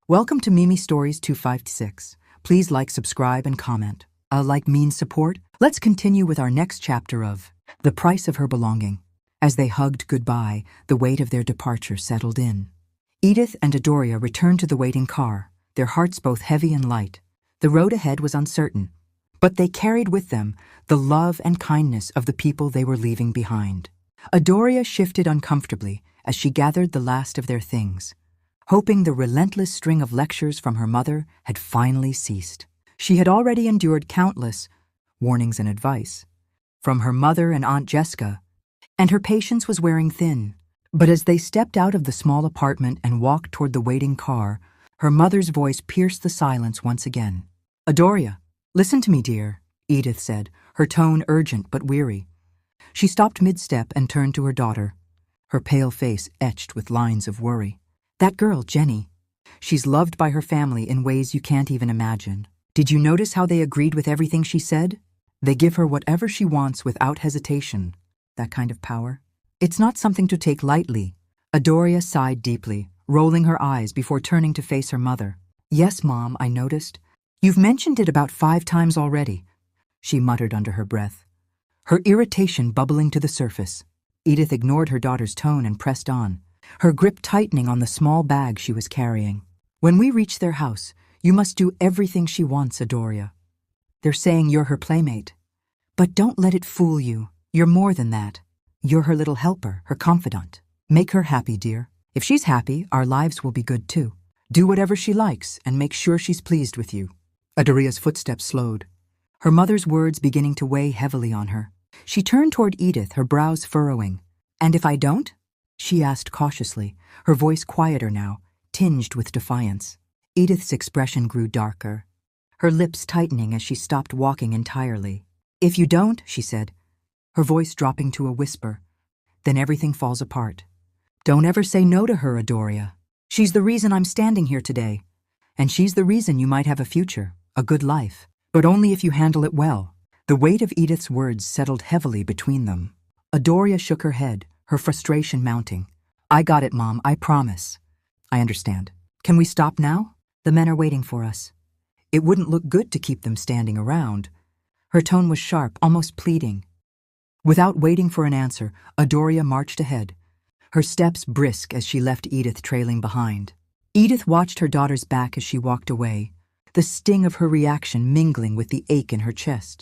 Welcome to Mimi Stories 256. Please like, subscribe, and comment. Like means support. Let's continue with our next chapter of The Price of Her Belonging. As they hugged goodbye, the weight of their departure settled in. Edith and Adoria returned to the waiting car, their hearts both heavy and light. The road ahead was uncertain, but they carried with them the love and kindness of the people they were leaving behind. Adoria shifted uncomfortably as she gathered the last of their things, hoping the relentless string of lectures from her mother had finally ceased. She had already endured countless warnings and advice from her mother and Aunt Jessica, and her patience was wearing thin. But as they stepped out of the small apartment and walked toward the waiting car, her mother's voice pierced the silence once again. "Adoria, listen to me, dear," Edith said, her tone urgent but weary. She stopped mid-step and turned to her daughter, her pale face etched with lines of worry. "That girl, Jenny, she's loved by her family in ways you can't even imagine. Did you notice how they agreed with everything she said? They give her whatever she wants without hesitation. That kind of power. It's not something to take lightly." Adoria sighed deeply, rolling her eyes before turning to face her mother. "Yes, Mom, I noticed. You've mentioned it about 5 times already," she muttered under her breath, her irritation bubbling to the surface. Edith ignored her daughter's tone and pressed on, her grip tightening on the small bag she was carrying. "When we reach their house, you must do everything she wants, Adoria. They're saying you're her playmate. But don't let it fool you. You're more than that. You're her little helper, her confidant. Make her happy, dear. If she's happy, our lives will be good too. Do whatever she likes and make sure she's pleased with you." Adoria's footsteps slowed, her mother's words beginning to weigh heavily on her. She turned toward Edith, her brows furrowing. "And if I don't?" she asked cautiously, her voice quieter now, tinged with defiance. Edith's expression grew darker, her lips tightening as she stopped walking entirely. "If you don't," she said, her voice dropping to a whisper, "then everything falls apart. Don't ever say no to her, Adoria. She's the reason I'm standing here today, and she's the reason you might have a future, a good life, but only if you handle it well." The weight of Edith's words settled heavily between them. Adoria shook her head, her frustration mounting. "I got it, Mom, I promise. I understand. Can we stop now? The men are waiting for us. It wouldn't look good to keep them standing around." Her tone was sharp, almost pleading. Without waiting for an answer, Adoria marched ahead, her steps brisk as she left Edith trailing behind. Edith watched her daughter's back as she walked away, the sting of her reaction mingling with the ache in her chest.